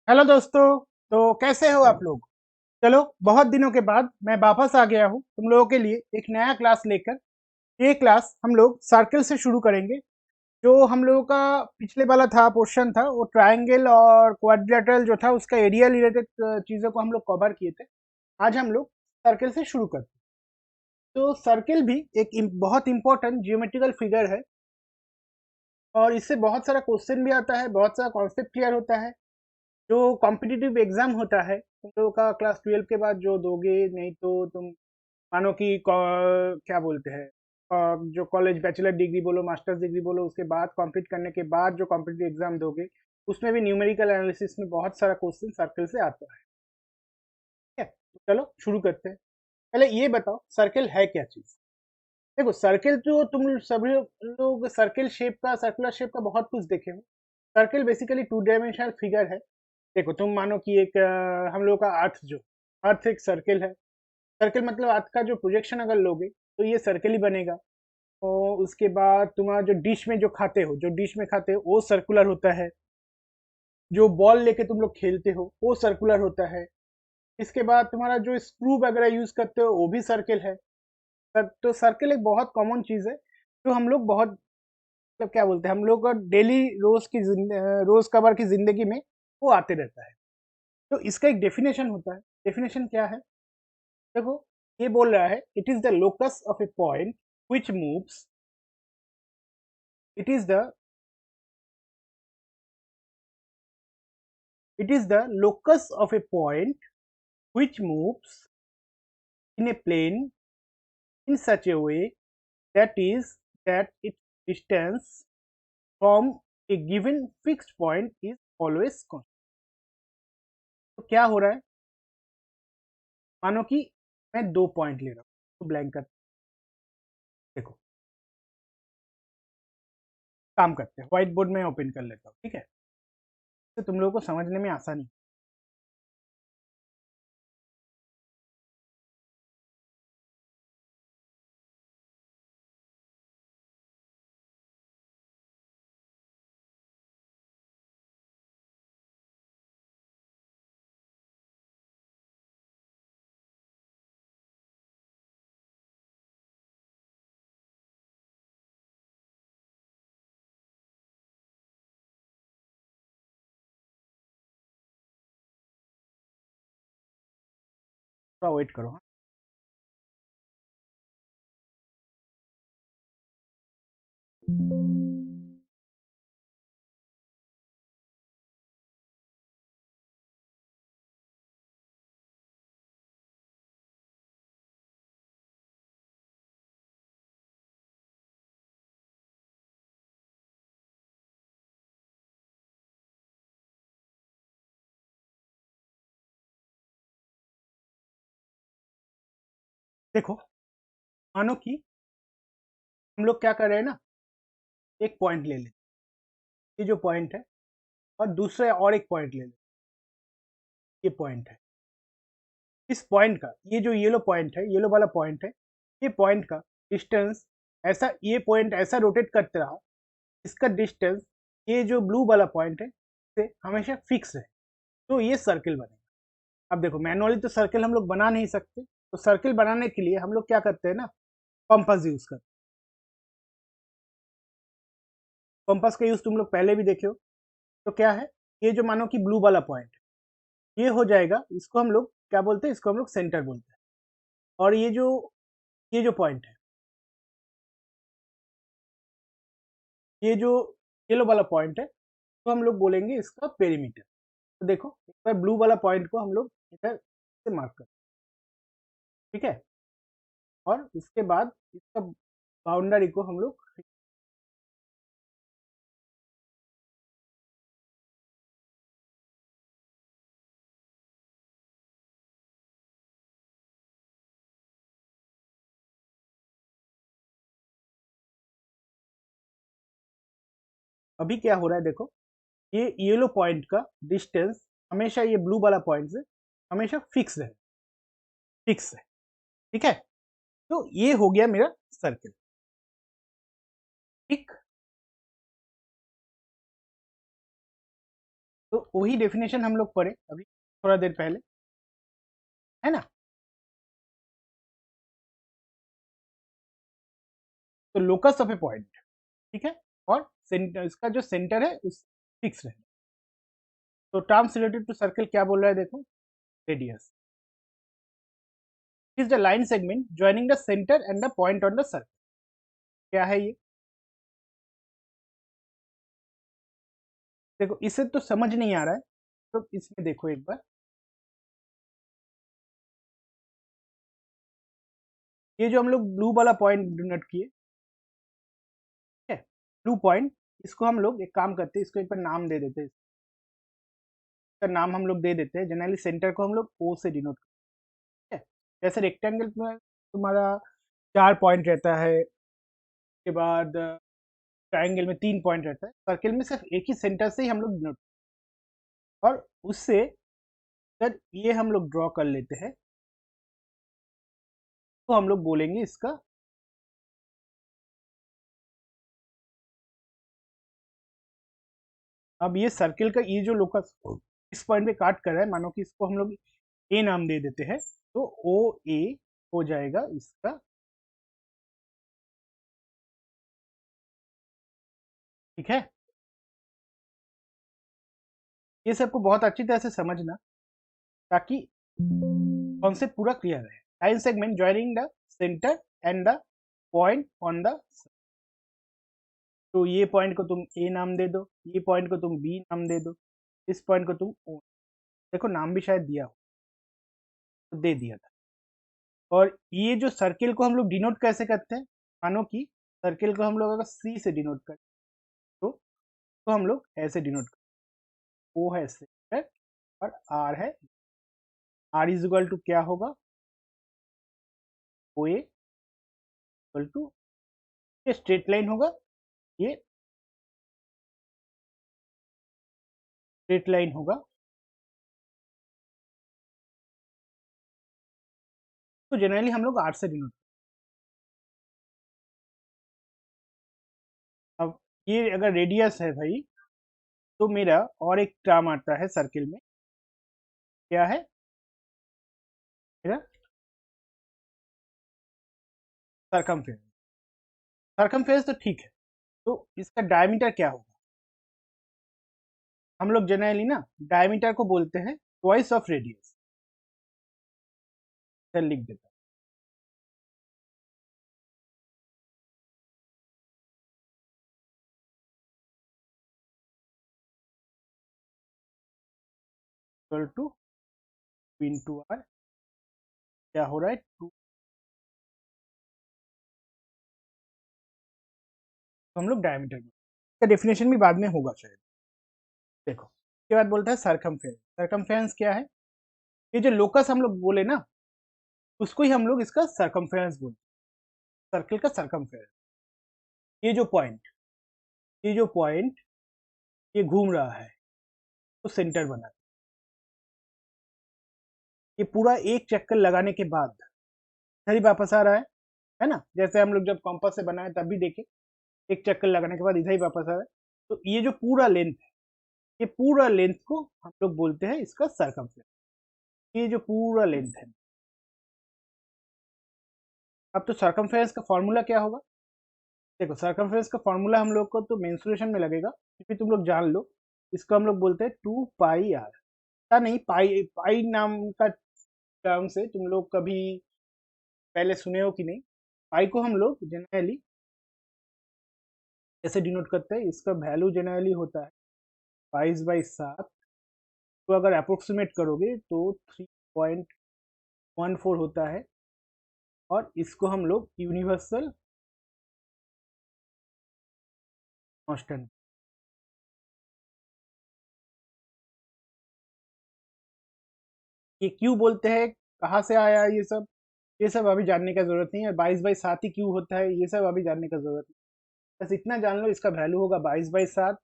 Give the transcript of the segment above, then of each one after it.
Hello दोस्तों। तो कैसे हो आप लोग। चलो, बहुत दिनों के बाद मैं वापस आ गया हूँ तुम लोगों के लिए एक नया क्लास लेकर। ये क्लास हम लोग सर्कल से शुरू करेंगे। जो हम लोगों का पिछले वाला था पोर्शन था वो ट्रायंगल और क्वाड्रिलेटरल जो था उसका एरिया रिलेटेड चीज़ों को हम लोग कवर किए थे। आज हम लोग सर्कल से शुरू करते हैं। तो सर्कल भी एक बहुत इंपॉर्टेंट जियोमेट्रिकल फिगर है और इससे बहुत सारा क्वेश्चन भी आता है, बहुत सारा कॉन्सेप्ट क्लियर होता है। जो कॉम्पिटिटिव एग्जाम होता है तुम लोगों का क्लास 12 के बाद जो दोगे, नहीं तो तुम मानो कि क्या बोलते हैं, जो कॉलेज बैचलर डिग्री बोलो मास्टर्स डिग्री बोलो उसके बाद कंप्लीट करने के बाद जो कॉम्पिटिटिव एग्जाम दोगे उसमें भी न्यूमेरिकल एनालिसिस में बहुत सारा क्वेश्चन सर्कल से आता है। ठीक है, तो चलो शुरू करते हैं। पहले ये बताओ सर्कल है क्या चीज़। देखो, सर्कल तो तुम सभी लोग सर्कल शेप का, सर्कुलर शेप का बहुत कुछ देखे हो। Circle basically two dimensional figure है। देखो, तुम मानो कि एक हम लोगों का अर्थ, जो अर्थ एक सर्कल है। सर्कल मतलब अर्थ का जो प्रोजेक्शन अगर लोगे तो ये सर्कल ही बनेगा। और उसके बाद तुम्हारा जो डिश में जो खाते हो, जो डिश में खाते हो वो सर्कुलर होता है। जो बॉल लेके तुम लोग खेलते हो वो सर्कुलर होता है। इसके बाद तुम्हारा जो स्क्रू वगैरह यूज करते हो वो भी सर्कल है। तो सर्कल एक बहुत कॉमन चीज़ है जो हम लोग बहुत, मतलब क्या बोलते हैं, हम लोग का डेली रोज कवर की जिंदगी में वो आते रहता है। तो इसका एक डेफिनेशन होता है। डेफिनेशन क्या है, देखो, ये बोल रहा है it is the locus of A point which moves, it is the it is the locus of A point which moves in a plane in such a way that is that its distance from a given fixed point is always constant। तो क्या हो रहा है, मानो कि मैं दो point ले रहा हूँ, तो ब्लैंक कर, देखो, काम करते हैं, व्हाइट बोर्ड में ओपन कर लेता हूँ, ठीक है, तो तुम लोगों को समझने में आसानी। थोड़ा वेट करो, हाँ। देखो, मानो कि हम लोग क्या कर रहे हैं ना, एक पॉइंट ले लेते, ये जो पॉइंट है, और दूसरे और एक पॉइंट ले लेते, ये पॉइंट है। इस पॉइंट का, ये जो येलो पॉइंट है, येलो वाला पॉइंट है, ये पॉइंट का डिस्टेंस ऐसा, ये पॉइंट ऐसा रोटेट करते रहा, इसका डिस्टेंस ये जो ब्लू वाला पॉइंट है से हमेशा फिक्स है, तो ये सर्कल बनेगा। अब देखो, मैनुअली तो सर्कल हम लोग बना नहीं सकते, तो सर्कल बनाने के लिए हम लोग क्या करते हैं ना, कंपास यूज करते हैं। कंपास का यूज तुम लोग पहले भी देखे हो। तो क्या है, ये जो मानो कि ब्लू वाला पॉइंट है, ये हो जाएगा, इसको हम लोग क्या बोलते हैं, इसको हम लोग सेंटर बोलते हैं। और ये जो पॉइंट है, ये जो येलो वाला पॉइंट है, तो हम लोग बोलेंगे इसका पेरीमीटर। तो देखो, एक बार ब्लू वाला पॉइंट को हम लोग इधर से मार्क कर, ठीक है, और इसके बाद इसका बाउंड्री को हम लोग, अभी क्या हो रहा है देखो, ये येलो पॉइंट का डिस्टेंस हमेशा ये ब्लू वाला पॉइंट से हमेशा फिक्स है, ठीक है। तो ये हो गया मेरा सर्कल, ठीक। तो वही डेफिनेशन हम लोग पढ़े अभी थोड़ा देर पहले, है ना। तो लोकस ऑफ ए पॉइंट, ठीक है, और सेंटर, इसका जो सेंटर है उस फिक्स रहे। तो टर्म्स रिलेटेड टू सर्कल क्या बोल रहा है, देखो, radius is the line segment joining the centre and the point on the circle. क्या है ये, देखो इसे तो समझ नहीं आ रहा है, तो इसमें देखो एक बार, ये जो हम लोग ब्लू वाला पॉइंट डिनोट किए, ठीक है, ब्लू पॉइंट, इसको हम लोग एक काम करते हैं, इसको एक बार नाम दे देते हैं, इसका नाम हम लोग दे देते हैं, जनरली सेंटर को हम लोग ओ से डिनोट करते हैं। जैसे रेक्टेंगल में तुम्हारा 4 पॉइंट रहता है, उसके बाद ट्राइंगल में 3 पॉइंट रहता है, सर्किल में सिर्फ एक ही सेंटर से ही हम लोग डिनोट, और उससे अगर ये हम लोग ड्रॉ कर लेते हैं तो हम लोग बोलेंगे इसका, अब ये सर्किल का ये जो लोकस इस पॉइंट पे काट कर रहा है, मानो कि इसको हम लोग ए नाम दे देते हैं, तो ओ ए हो जाएगा इसका, ठीक है। ये सबको बहुत अच्छी तरह से समझना, ताकि कॉन्सेप्ट पूरा क्लियर रहे। Line segment joining the centre and the point on the, तो ये पॉइंट को तुम ए नाम दे दो, ये पॉइंट को तुम बी नाम दे दो, इस पॉइंट को तुम ओ, देखो नाम भी शायद दिया हो, तो दे दिया था। और ये जो सर्किल को हम लोग डिनोट कैसे करते हैं, मानो कि सर्किल को हम लोग अगर सी से डिनोट करें, तो हम लोग ऐसे डिनोट करते, ओ है सेंटर और आर है, आर इज इक्वल टू क्या होगा, ओ ए इक्वल टू, ये स्ट्रेट लाइन होगा, ये स्ट्रेट लाइन होगा, तो जनरली हम लोग आर से डिनोट। अब ये अगर रेडियस है भाई, तो मेरा और एक टर्म आता है सर्किल में, क्या है मेरा, सरकमफेरेंस। सरकमफेरेंस तो ठीक है, तो इसका डायमीटर क्या होगा, हम लोग जनरली ना डायमीटर को बोलते हैं ट्वाइस ऑफ रेडियस, चल लिख देता इक्वल टू इंटू आर, क्या हो रहा है 2, तो हम लोग डायमीटर में, इसका डेफिनेशन भी बाद में होगा शायद। देखो उसके बाद बोलता है सरकमफेरेंस। सरकमफेरेंस क्या है, ये जो लोकस हम लोग बोले ना, उसको ही हम लोग इसका सरकमफेरेंस बोलते हैं, सर्किल का सरकमफेरेंस। ये जो पॉइंट, ये जो पॉइंट ये घूम रहा है, तो सेंटर बना, ये पूरा एक चक्कर लगाने के बाद इधर ही वापस आ रहा है ना, जैसे हम लोग जब कॉम्पास से बनाए तब भी देखे, एक चक्कर लगाने के बाद इधर ही वापस आ रहा है, तो ये जो पूरा लेंथ है, ये पूरा लेंथ को हम लोग बोलते हैं इसका सरकमफ्रेंस, ये जो पूरा लेंथ है। अब तो सरकमफ्रेंस का फॉर्मूला क्या होगा, देखो सरकमफ्रेंस का फॉर्मूला हम लोग को तो मेंसुरेशन में लगेगा, क्योंकि तुम लोग जान लो, इसको हम लोग बोलते हैं 2 पाई आर, या नहीं, पाई पाई नाम का टर्म से तुम लोग कभी पहले सुने हो कि नहीं। पाई को हम लोग जनरली ऐसे डिनोट करते हैं, इसका वैल्यू जनरली होता है 22/7, तो अगर अप्रोक्सीमेट करोगे तो 3.14 होता है, और इसको हम लोग यूनिवर्सल कांस्टेंट, ये क्यों बोलते हैं, कहाँ से आया ये सब अभी जानने का जरूरत नहीं है, 22/7 ही क्यों होता है, ये सब अभी जानने का जरूरत नहीं, बस इतना जान लो इसका वैल्यू होगा 22/7,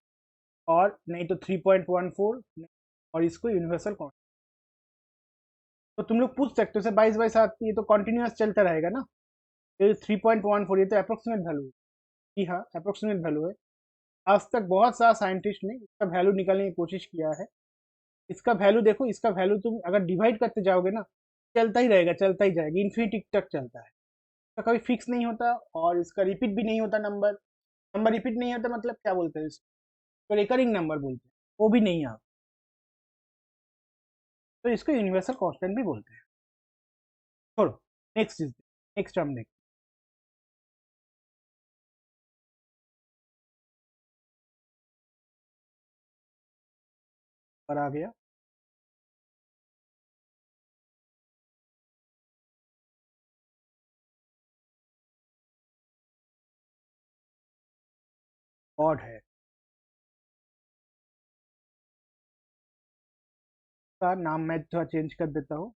और नहीं तो 3.14, और इसको यूनिवर्सल कांस्टेंट। तो तुम लोग पूछ सकते हो सर 22/7 ये तो कॉन्टिन्यूस चलता रहेगा ना, ये 3.14 ये तो अप्रोक्सीमेट वैल्यू है, जी हाँ अप्रोक्सीमेट वैल्यू है, आज तक बहुत सारा साइंटिस्ट ने इसका वैल्यू निकालने की कोशिश किया है। इसका वैल्यू देखो, इसका वैल्यू तुम अगर डिवाइड करते जाओगे ना, चलता ही रहेगा, चलता ही जाएगा, इन्फिनिटी तक चलता है। इसका कभी फिक्स नहीं होता और इसका रिपीट भी नहीं होता। नंबर नंबर रिपीट नहीं होता मतलब क्या बोलते हैं इसको? रिकरिंग नंबर बोलते हैं, वो भी नहीं आता। तो इसको यूनिवर्सल कांस्टेंट भी बोलते हैं। छोड़ो, नेक्स्ट चीज, नेक्स्ट हम देखते पर आ गया। ऑड है, का नाम मैं थोड़ा चेंज कर देता हूँ।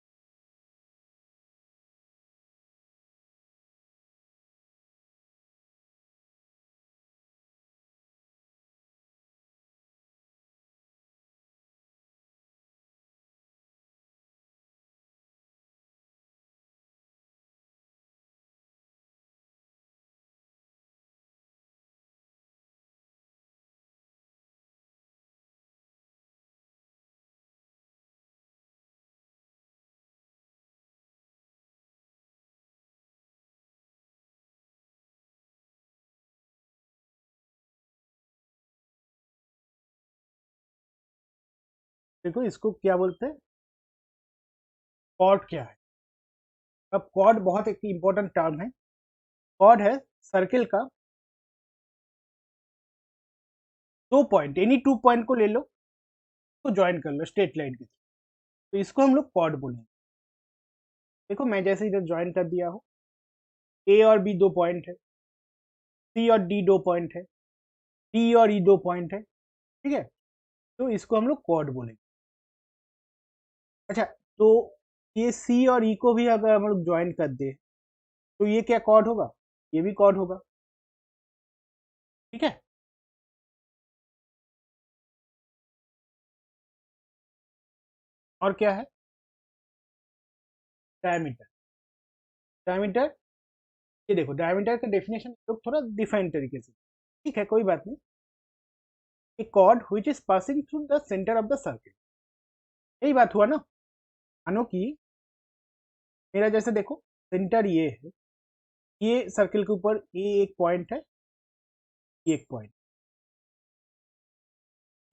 देखो इसको क्या बोलते हैं, कॉर्ड क्या है। अब कॉर्ड बहुत एक इंपॉर्टेंट टर्म है। कॉर्ड है सर्किल का दो पॉइंट, एनी टू पॉइंट को ले लो, तो ज्वाइन कर लो स्ट्रेट लाइन के थ्रू, तो इसको हम लोग कॉर्ड बोलेंगे। देखो मैं जैसे इधर ज्वाइन कर दिया हूँ, ए और बी दो पॉइंट है, सी और डी दो पॉइंट है, डी और ई दो पॉइंट है, ठीक है। तो इसको हम लोग कॉर्ड बोलेंगे। अच्छा, तो ये सी और ई को भी अगर हम लोग ज्वाइन कर दे, तो ये क्या कॉर्ड होगा? ये भी कॉर्ड होगा, ठीक है। और क्या है? डायमीटर। डायमीटर, ये देखो डायमीटर का डेफिनेशन लोग थोड़ा डिफाइन तरीके से, ठीक है, कोई बात नहीं। A chord which is passing through the centre of the circle, यही बात हुआ ना। मानो कि मेरा जैसे देखो, सेंटर ये है, ये सर्किल के ऊपर ये एक पॉइंट है, ये एक पॉइंट,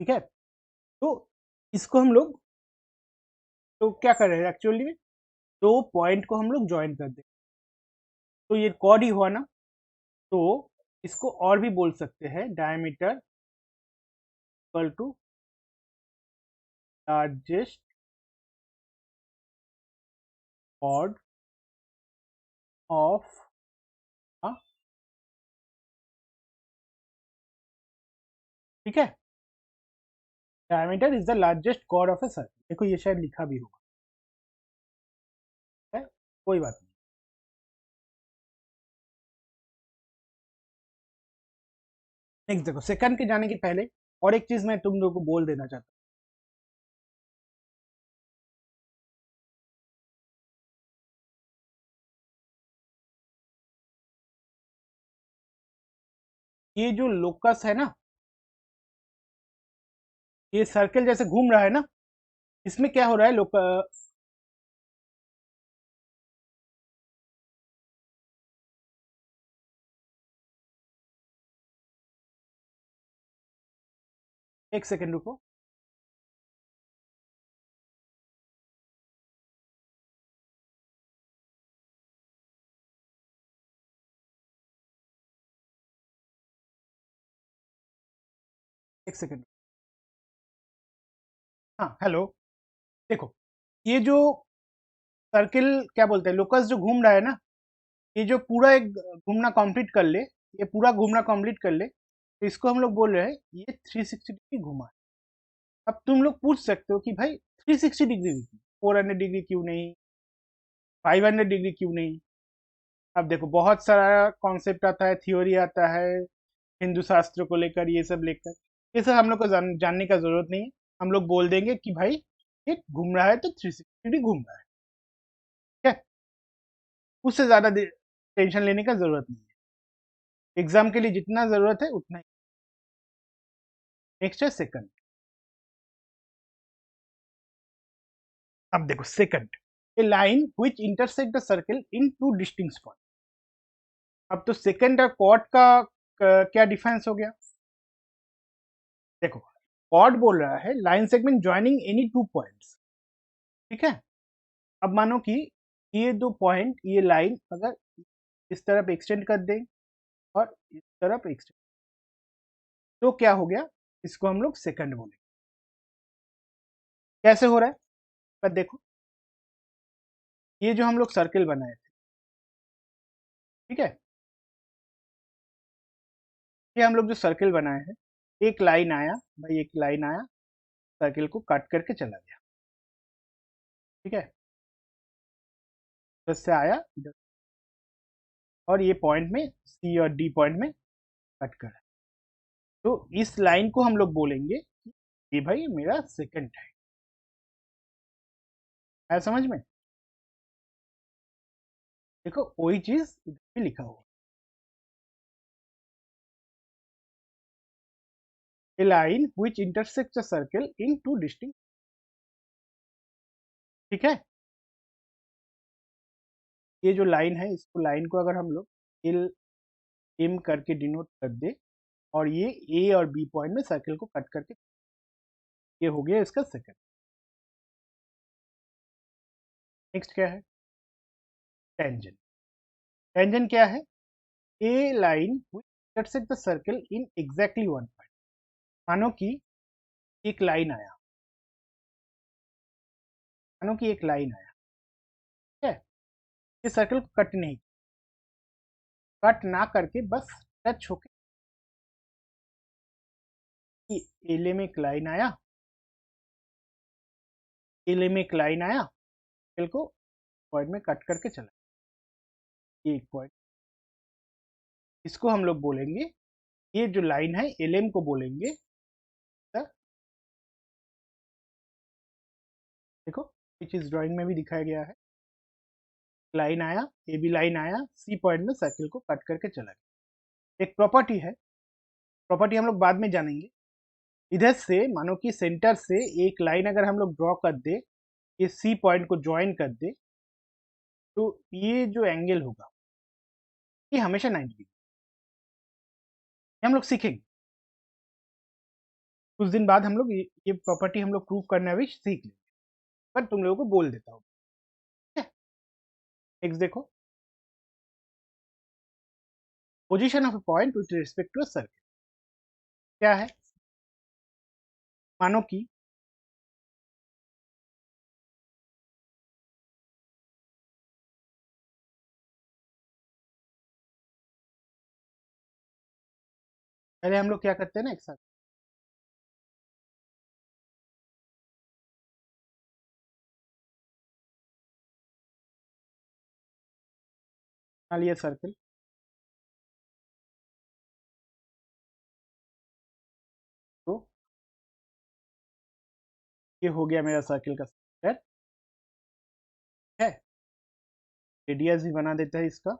ठीक है। तो इसको हम लोग, तो क्या कर रहे हैं एक्चुअली में, दो पॉइंट को हम लोग ज्वाइन कर दें, तो ये कॉर्ड ही हुआ ना। तो इसको और भी बोल सकते हैं, diameter equal to largest chord of a, ठीक है। Diameter is the largest chord of a circle, देखो ये शायद लिखा भी होगा, है, कोई बात नहीं। नेक्स्ट देखो, सेकंड के जाने के पहले और एक चीज मैं तुम लोगों को बोल देना चाहता हूँ। ये जो लोकस है ना, ये सर्कल जैसे घूम रहा है ना, इसमें क्या हो रहा है, लोक, एक सेकंड रुको। एक सेकंड, हाँ हेलो। देखो, ये जो सर्किल क्या बोलते हैं, लोकस जो घूम रहा है ना, ये जो पूरा एक घूमना कंप्लीट कर ले, ये पूरा घूमना कंप्लीट कर ले, तो इसको हम लोग बोल रहे हैं ये 360 डिग्री घुमा है। अब तुम लोग पूछ सकते हो कि भाई 360 डिग्री, 400 डिग्री क्यों नहीं, 500 डिग्री क्यों नहीं? अब देखो बहुत सारा कॉन्सेप्ट आता है, थ्योरी आता है, हिंदू शास्त्र को लेकर, ये सब लेकर, ये सब हम लोग को जानने का जरूरत नहीं है। हम लोग बोल देंगे कि भाई ये घूम रहा है तो 360 डिग्री घूम रहा है, ठीक है। उससे ज्यादा टेंशन लेने का जरूरत नहीं है, एग्जाम के लिए जितना जरूरत है उतना ही। नेक्स्ट है सेकंड। अब देखो second, A line which intersect the circle in two distinct point. अब तो सेकंड और कॉर्ड का क्या डिफरेंस हो गया? देखो कॉर्ड बोल रहा है line segment joining any two points, ठीक है। अब मानो कि ये दो पॉइंट, ये लाइन अगर इस तरफ एक्सटेंड कर दें और इस तरफ एक्सटेंड, तो क्या हो गया? इसको हम लोग सेकंड बोलेंगे। कैसे हो रहा है? पर देखो ये जो हम लोग सर्कल बनाए थे, ठीक है, ये हम लोग जो सर्कल बनाए हैं, एक लाइन आया भाई, एक लाइन आया, सर्कल को काट करके चला गया, ठीक है। इधर से आया इधर, और ये पॉइंट में सी और डी पॉइंट में कट कर, तो इस लाइन को हम लोग बोलेंगे ये भाई मेरा सेकंड है समझ में? देखो वही चीज इधर भी लिखा हुआ, a line which intersects a circle in two distinct, ठीक है। ये जो लाइन है, इसको लाइन को अगर हम लोग एल एम करके डिनोट कर दे, और ये ए और बी पॉइंट में सर्कल को कट करके, ये हो गया इसका सेकंड। नेक्स्ट क्या है? टेंजेंट। टेंजेंट क्या है? A line which intersect the circle in exactly one point. मानो कि एक लाइन आया, मानो कि एक लाइन आया, ठीक है, ये सर्कल को कट नहीं, कट ना करके बस टच होके एले में एक लाइन आया, एले में एक लाइन आया, सर्कल को पॉइंट में कट करके चला, ये एक पॉइंट, इसको हम लोग बोलेंगे, ये जो लाइन है एलएम को बोलेंगे, देखो ये चीज ड्राइंग में भी दिखाया गया है, लाइन आया, ए बी लाइन आया, सी पॉइंट में सर्किल को कट करके चला गया। एक प्रॉपर्टी है, प्रॉपर्टी हम लोग बाद में जानेंगे। इधर से मानो कि सेंटर से एक लाइन अगर हम लोग ड्रॉ कर दे, ये सी पॉइंट को ज्वाइन कर दे, तो ये जो एंगल होगा ये हमेशा 90 डिग्री, हम लोग सीखेंगे कुछ दिन बाद, हम लोग ये प्रॉपर्टी हम लोग प्रूव करना भी सीख लेंगे, पर तुम लोगों को बोल देता हूँ। नेक्स्ट देखो, position of a point with respect to a circle क्या है? मानो कि पहले हम लोग क्या करते हैं ना, एक साथ बना लिया सर्कल, तो ये हो गया मेरा सर्कल का सेंटर, है। रेडियस भी बना देता है इसका,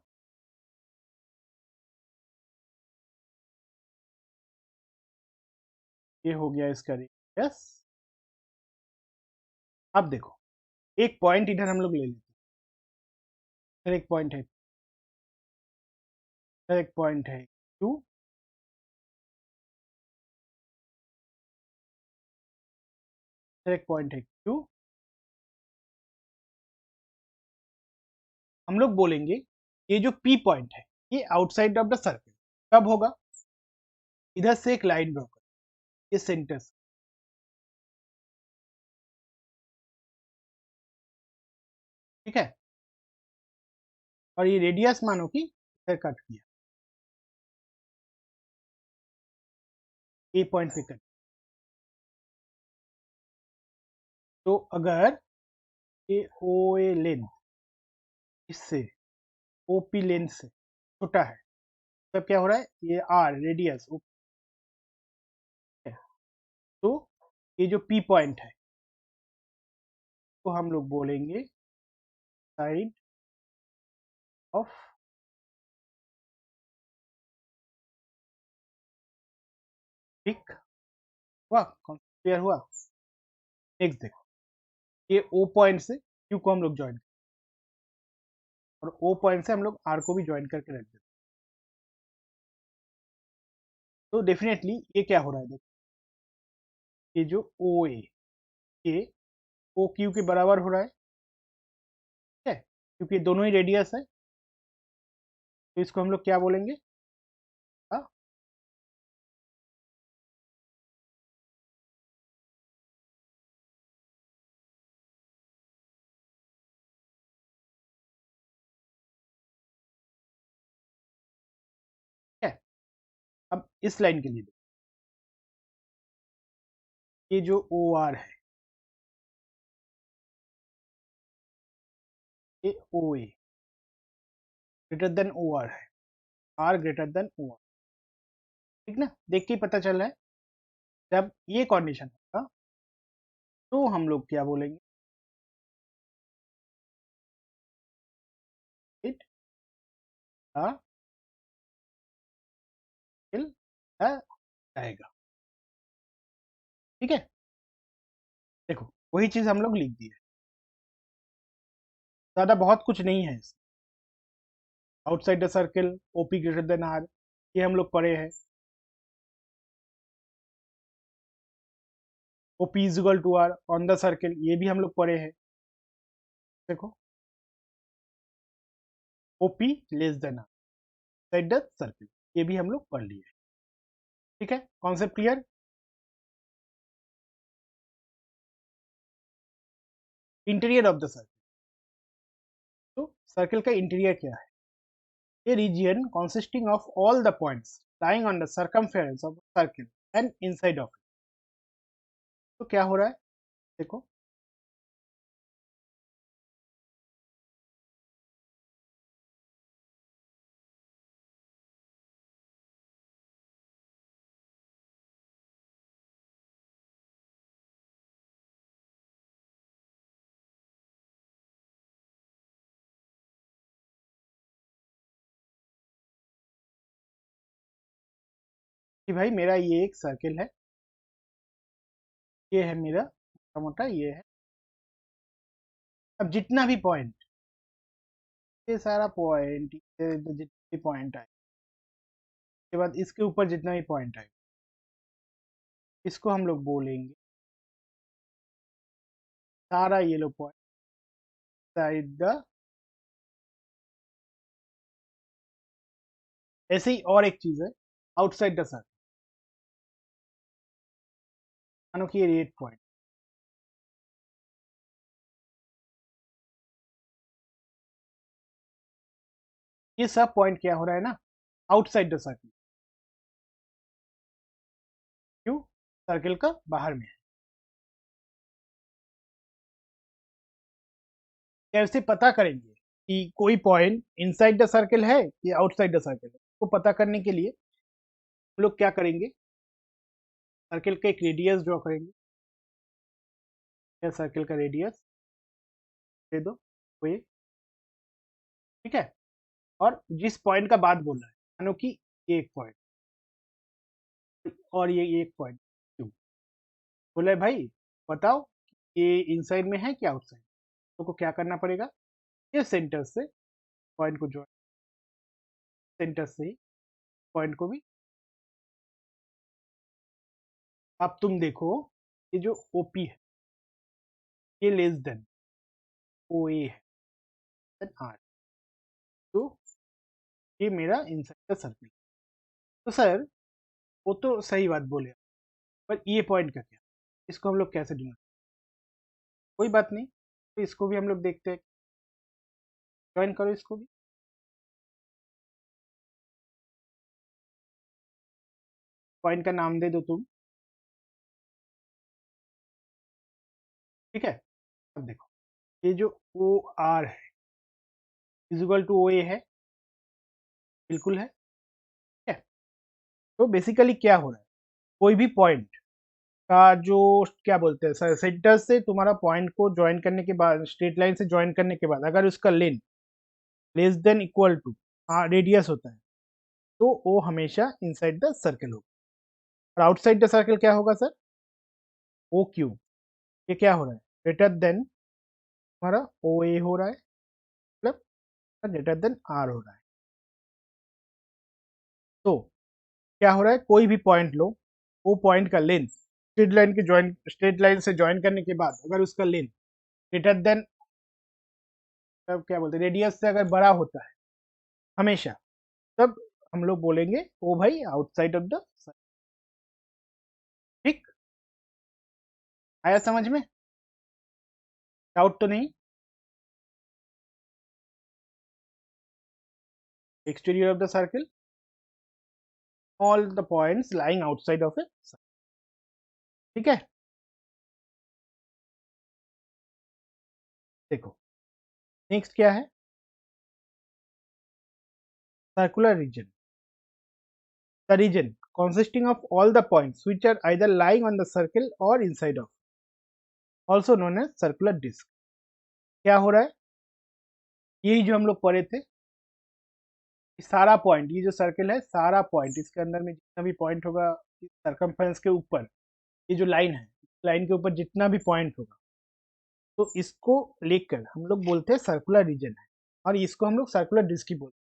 ये हो गया इसका रेडियस। अब देखो एक पॉइंट इधर हम लोग ले लेते हैं, इधर एक पॉइंट है, इधर एक पॉइंट है टू, इधर एक पॉइंट है टू, हम लोग बोलेंगे ये जो पी पॉइंट है ये आउटसाइड ऑफ द सर्कल कब होगा? इधर से एक लाइन ड्रॉ कर, ये सेंटर से, ठीक है, और ये रेडियस मानो कि इधर कट किया, ए पॉइंट पे कट, तो अगर ये ओ ए लेंथ इससे ओपी लेंथ से छोटा है, तब क्या हो रहा है, ये आर रेडियस, तो ये जो पी पॉइंट है तो हम लोग बोलेंगे साइड ऑफ पिक हुआ, क्लियर हुआ। नेक्स्ट देखो, ये ओ पॉइंट से क्यू को हम लोग ज्वाइन, और ओ पॉइंट से हम लोग आर को भी ज्वाइन करके रख देते। तो डेफिनेटली ये क्या हो रहा है, देखो ये जो ओ ए, ये ओ क्यू के बराबर हो रहा है, ठीक है, क्योंकि दोनों ही रेडियस है। तो इसको हम लोग क्या बोलेंगे, हाँ, ठीक है। अब इस लाइन के लिए ये जो ओ आर है, ये O A greater than O R है, R greater than O R, ठीक ना, देख के ही पता चल रहा है। जब ये कंडीशन होगा तो हम लोग क्या बोलेंगे, इट विल आएगा, ठीक है। देखो वही चीज हम लोग लिख दिए, ज्यादा बहुत कुछ नहीं है। Outside the circle, OP greater than R, ये हम लोग पढ़े हैं। OP is equal to R on the circle, ये भी हम लोग पढ़े हैं। देखो OP less than R side the circle, ये भी हम लोग पढ़ लिए, ठीक है। Concept clear. Interior of the circle, तो सर्किल का इंटीरियर क्या है, a region consisting of all the points lying on the circumference of the circle and inside of it। तो क्या हो रहा है, देखो कि भाई मेरा ये एक सर्किल है, ये है मेरा मोटा मोटा ये है। अब जितना भी पॉइंट, ये सारा पॉइंट, जितने भी पॉइंट आए, उसके बाद इसके ऊपर जितना भी पॉइंट आए, इसको हम लोग बोलेंगे सारा ये लो पॉइंट साइड द। ऐसे ही और एक चीज है, आउटसाइड द सर्कल, मानो कि ये एक पॉइंट, ये सब पॉइंट क्या हो रहा है ना, आउटसाइड द सर्कल, क्यों, सर्कल का बाहर में है। कैसे पता करेंगे कि कोई पॉइंट इनसाइड द सर्कल है या आउटसाइड द सर्कल है, तो पता करने के लिए हम लोग क्या करेंगे, सर्कल का एक रेडियस ड्रॉ करेंगे, या सर्कल का रेडियस दे दो कोई, ठीक है। और जिस पॉइंट का बात बोल रहा है, मानो कि ये एक पॉइंट और ये एक पॉइंट, क्यों बोला है भाई, बताओ ये इनसाइड में है कि आउटसाइड। तो को क्या करना पड़ेगा, ये सेंटर से पॉइंट को ज्वाइन, सेंटर से ही पॉइंट को भी। अब तुम देखो, ये जो ओपी है ये लेस देन ओ ए है देन आर, तो ये मेरा इनसाइड द सर्कल। तो सर वो तो सही बात बोले, पर ये पॉइंट का क्या, इसको हम लोग कैसे ढूंढें। कोई बात नहीं, तो इसको भी हम लोग देखते हैं, ज्वाइन करो इसको भी। पॉइंट का नाम दे दो तुम, ठीक है। अब देखो ये जो ओ आर है इजिकल टू ओ ए है, बिल्कुल है, ठीक है। तो बेसिकली क्या हो रहा है, कोई भी पॉइंट का जो क्या बोलते हैं, सेंटर से तुम्हारा पॉइंट को ज्वाइन करने के बाद, स्ट्रेट लाइन से ज्वाइन करने के बाद अगर उसका length less than equal to radius होता है, तो वो हमेशा इनसाइड द सर्कल होगा। और आउटसाइड द सर्कल क्या होगा सर, ओ क्यू, ये क्या हो रहा है, ग्रेटर देन हमारा ओ ए हो रहा है, मतलब ग्रेटर देन आर हो रहा है। तो क्या हो रहा है, कोई भी पॉइंट लो, वो पॉइंट का लेंथ स्ट्रेट लाइन से ज्वाइन करने के बाद अगर उसका लेंथ ग्रेटर देन, तब क्या बोलते हैं, रेडियस से अगर बड़ा होता है हमेशा, तब हम लोग बोलेंगे ओ भाई आउटसाइड ऑफ द, ठीक, आया समझ में, डाउट तो नहीं। Exterior of the circle, all the points lying outside of a, ठीक है। देखो नेक्स्ट क्या है, circular region, the region consisting of all the points which are either lying on the circle or inside of, also known as circular disk। क्या हो रहा है, यही जो हम लोग पढ़े थे, सारा पॉइंट, ये जो सर्कल है सारा पॉइंट, इसके अंदर में जितना भी पॉइंट होगा इस सर्कमफ्रेंस के ऊपर, ये जो लाइन है, लाइन के ऊपर जितना भी पॉइंट होगा, तो इसको लेकर हम लोग बोलते हैं सर्कुलर रीजन है, और इसको हम लोग सर्कुलर डिस्क ही बोलते हैं।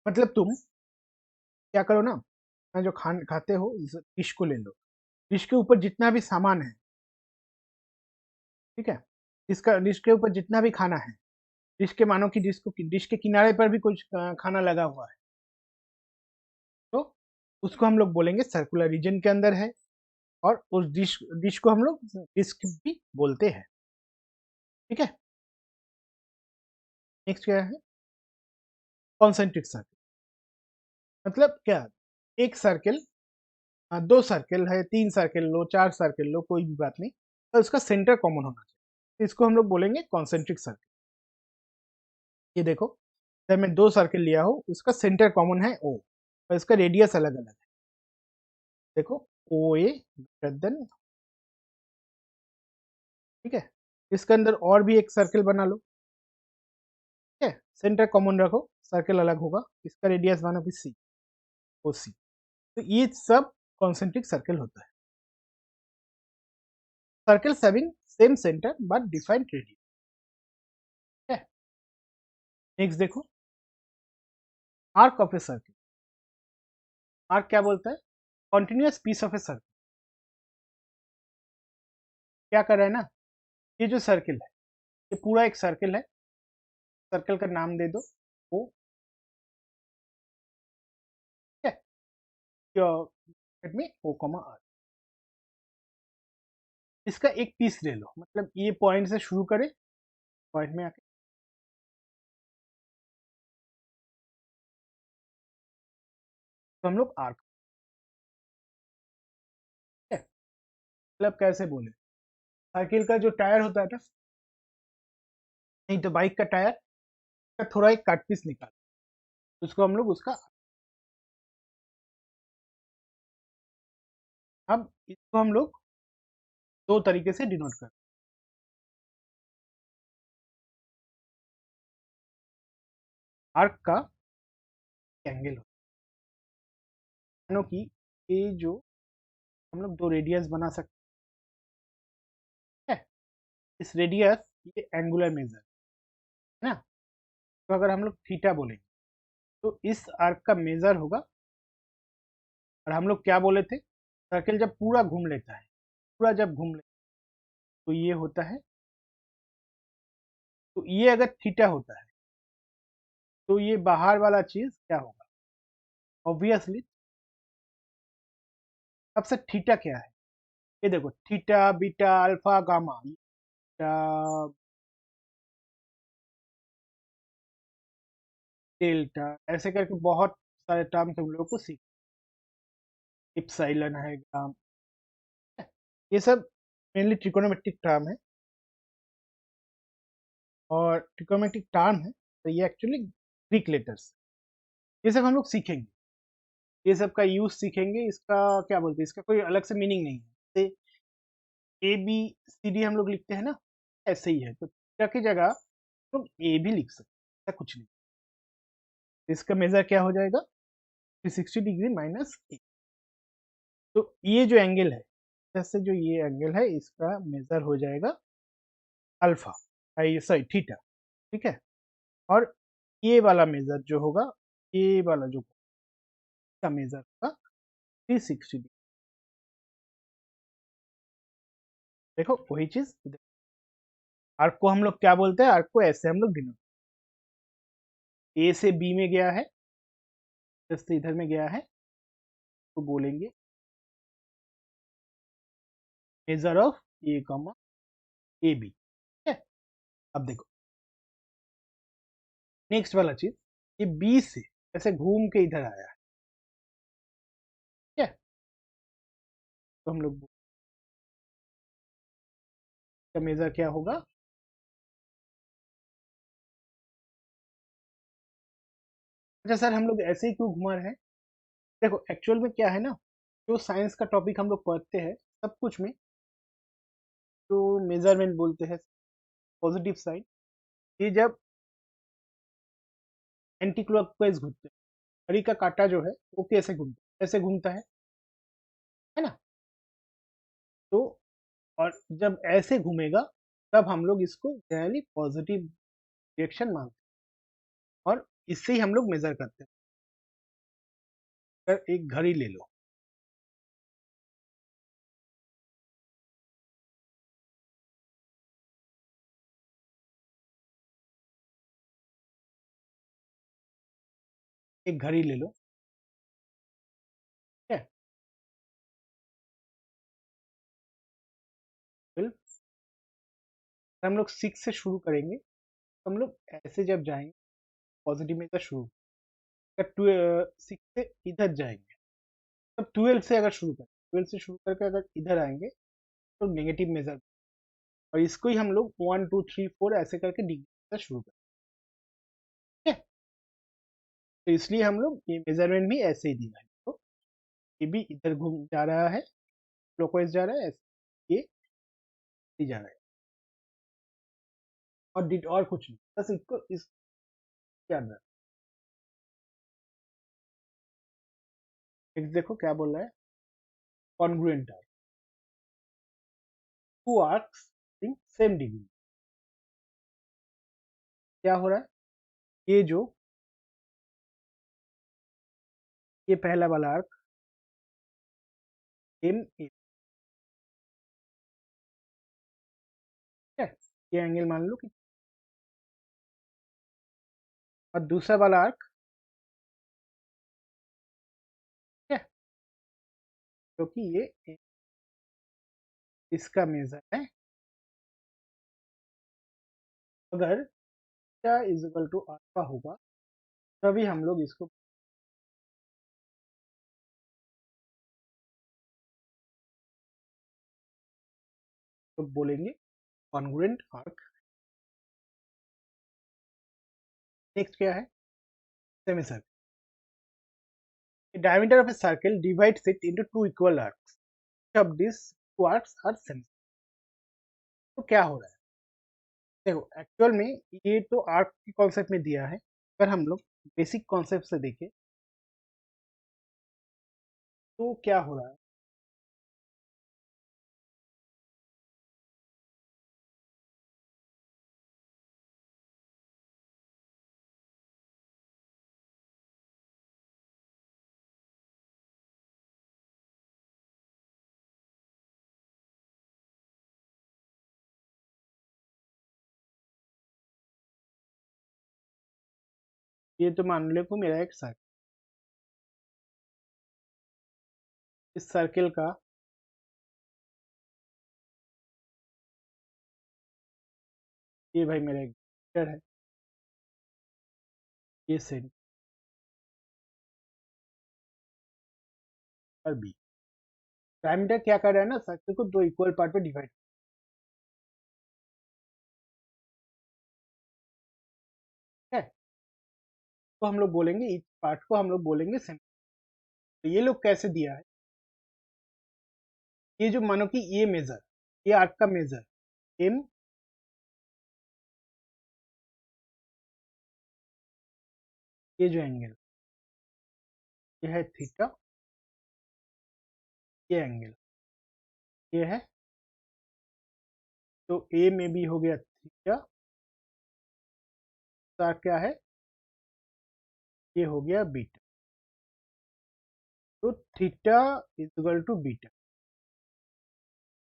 मतलब तुम क्या करो ना, जो खाते हो इस डिश को ले लो, डिश के ऊपर जितना भी सामान है, ठीक है, इसका डिश के ऊपर जितना भी खाना है, डिश के मानो कि डिश के किनारे पर भी कुछ खाना लगा हुआ है, तो उसको हम लोग बोलेंगे सर्कुलर रीजन के अंदर है, और उस डिश डिश को हम लोग डिस्क भी बोलते हैं, ठीक है। नेक्स्ट क्या है, कॉन्सेंट्रिक सर्किल, मतलब क्या, एक सर्किल, दो सर्किल है, तीन सर्किल लो, चार सर्किल लो, कोई भी बात नहीं, तो उसका सेंटर कॉमन होना चाहिए, इसको हम लोग बोलेंगे कॉन्सेंट्रिक सर्किल। ये देखो, जब मैं दो सर्किल लिया हूँ, उसका सेंटर कॉमन है ओ, और इसका रेडियस अलग अलग है, देखो ओ ए ग्रेटर देन, ठीक है। इसके अंदर और भी एक सर्किल बना लो, ठीक है, सेंटर कॉमन रखो, सर्किल अलग होगा, इसका रेडियस मानो कि सी, ओ सी, तो ये सब कॉन्सेंट्रिक सर्किल होता है, circles having same centre but defined radius, ठीक है। नेक्स्ट देखो, arc of a circle, arc क्या बोलता है, continuous piece of a circle, क्या कर रहा है ना, ये जो सर्किल है, ये पूरा एक सर्किल है, सर्कल का नाम दे दो ओ, ठीक है, में ओ कॉमा आर, इसका एक पीस ले लो, मतलब ये पॉइंट से शुरू करे, पॉइंट में आके, तो हम लोग आर्क, ठीक है। मतलब कैसे बोले, साइकिल का जो टायर होता है ना, नहीं तो बाइक का टायर का थोड़ा एक कट पीस निकाल, उसको हम लोग उसका, अब इसको हम लोग दो तरीके से डिनोट करते हैं, आर्क का एंगल हो, मानो कि ये जो हम लोग दो रेडियस बना सकते हैं, इस रेडियस, ये एंगुलर मेजर है ना, तो अगर हम लोग थीटा बोलेंगे, तो इस आर्क का मेजर होगा, और हम लोग क्या बोले थे, सर्किल जब पूरा घूम लेता है, पूरा जब घूम लेता है, तो ये होता है, तो ये अगर थीटा होता है, तो ये बाहर वाला चीज क्या होगा, ऑब्वियसली सबसे थीटा क्या है, ये देखो theta beta alpha gamma, delta, ऐसे करके बहुत सारे टर्म्स हम लोग को सीख, इप्सिलॉन है, ग्राम, ये सब मेनली ट्रिकोनोमेट्रिक टर्म है, और ट्रिकोनोमेट्रिक टर्म है, तो ये एक्चुअली ग्रीक लेटर्स, ये सब हम लोग सीखेंगे, ये सब का यूज सीखेंगे, इसका क्या बोलते हैं, इसका कोई अलग से मीनिंग नहीं है, ए बी सी डी हम लोग लिखते हैं ना, ऐसे ही है, तो थीटा की जगह हम लोग ए भी लिख सकते हैं, ऐसा कुछ नहीं, इसका मेजर क्या हो जाएगा, 360 डिग्री माइनस ए। तो ये जो एंगल है, जैसे जो ये एंगल है इसका मेजर हो जाएगा अल्फा, सॉरी थीटा, ठीक है। और ये वाला मेजर जो होगा, ये वाला जो का मेजर होगा 360 डिग्री। देखो वही चीज, आर्क को हम लोग क्या बोलते हैं, आर्क को ऐसे हम लोग डिनोट, ए से बी में गया है, जैसे इधर में गया है, तो बोलेंगे measure of A comma A B, ठीक है। अब देखो नेक्स्ट वाला चीज, ये बी से ऐसे घूम के इधर आया है, ठीक है। तो हम लोग का मेजर क्या होगा, अच्छा सर हम लोग ऐसे ही क्यों घुमा रहे हैं, देखो एक्चुअल में क्या है ना, जो साइंस का टॉपिक हम लोग पढ़ते हैं सब कुछ में, जो मेजरमेंट बोलते हैं पॉजिटिव साइन, ये जब एंटी क्लॉकवाइज घूमते हैं, घड़ी का कांटा जो है वो कैसे घूमता है, ऐसे घूमता है ना। तो और जब ऐसे घूमेगा तब हम लोग इसको जनरली पॉजिटिव रिएक्शन मानते हैं, और इससे ही हम लोग मेजर करते हैं। अगर एक घड़ी ले लो, एक घड़ी ले लो, ठीक है। फिर हम लोग 6 से शुरू करेंगे, तो हम लोग ऐसे जब जाएंगे पॉजिटिव में तो शुरू, अगर 6 से इधर जाएंगे, तब 12 से अगर शुरू करें, 12 से शुरू करके अगर इधर आएंगे तो नेगेटिव मेजर, और इसको ही हम लोग 1 2 3 4 ऐसे करके डिग्री से शुरू करें, ठीक है। तो इसलिए हम लोग ये मेजरमेंट भी ऐसे ही दिया है, तो ये भी इधर घूम जा रहा है, क्लॉकवाइज जा रहा है, ऐसे ये जा रहा है, और और कुछ नहीं, बस इसको इस याद रख। देखो क्या बोल रहा है, congruent arc, two arcs in same degree, क्या हो रहा है, ये जो ये पहला वाला आर्क एम ए, ठीक है, ये एंगल मान लो कि, और दूसरा वाला आर्क, ठीक है, क्योंकि ये इसका मेजर है, अगर क्या इज इक्वल टू अल्फा होगा तभी हम लोग इसको तो बोलेंगे कॉन्ग्रुएंट आर्क। नेक्स्ट क्या है, semi circle, the diameter of a circle divides it into two equal arcs, each of these two arcs are semi। तो क्या हो रहा है, देखो एक्चुअल में ये तो आर्क के कॉन्सेप्ट में दिया है, अगर हम लोग बेसिक कॉन्सेप्ट से देखें तो क्या हो रहा है, ये तो मान लो को मेरा एक सर्कल, इस सर्कल का ये भाई मेरा एक मीटर है, ये सेंटीमीटर बी, डायमीटर क्या कर रहा है ना, सर्कल को दो इक्वल पार्ट में डिवाइड, है। तो हम लोग बोलेंगे इस पार्ट को हम लोग बोलेंगे सेंटीमीटर। तो ये लोग कैसे दिया है, ये जो मानो कि ये मेजर, ये आर्क का मेजर एम, ये जो एंगल ये है थीटा, ये एंगल ये है, तो ए में भी हो गया थीटा, तो क्या है, ये हो गया बीटा, तो theta is equal to beta.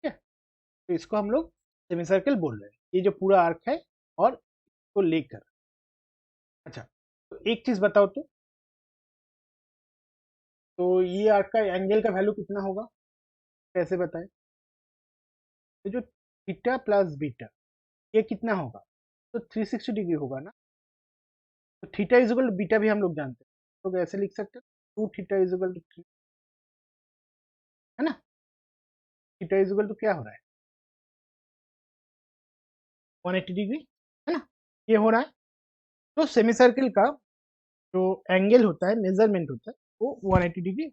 ठीक है, तो इसको हम लोग सेमी सर्कल बोल रहे हैं, ये जो पूरा आर्क है और इसको लेकर। अच्छा, तो एक चीज बताओ तो ये आर्क का एंगल का वैल्यू कितना होगा, कैसे बताएं? तो जो थीटा प्लस बीटा ये कितना होगा, तो 360 डिग्री होगा ना। तो theta is equal to beta भी हम लोग जानते हैं, तो ऐसे लिख सकते हैं 2 थीटा इज इक्वल टू 3, है ना। थीटा इज इक्वल टू क्या हो रहा है, 180 डिग्री, है ना, ये हो रहा है। तो सेमी सर्किल का जो एंगल होता है, मेजरमेंट होता है, वो 180 डिग्री।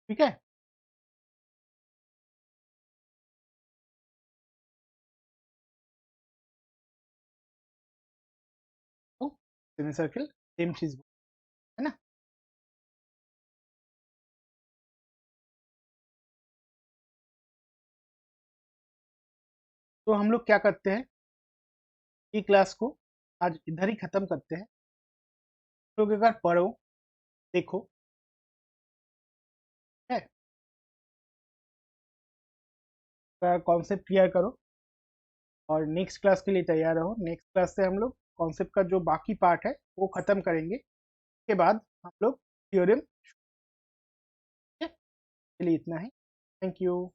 ठीक है, तो सेमी सर्किल सेम चीज है ना। तो हम लोग क्या करते हैं, ये क्लास को आज इधर ही खत्म करते हैं। तो एक बार पढ़ो, देखो, है कॉन्सेप्ट क्लियर करो और नेक्स्ट क्लास के लिए तैयार रहो। नेक्स्ट क्लास से हम लोग कॉन्सेप्ट का जो बाकी पार्ट है वो खत्म करेंगे, उसके बाद हम लोग थ्योरम। चलिए इतना ही, थैंक यू।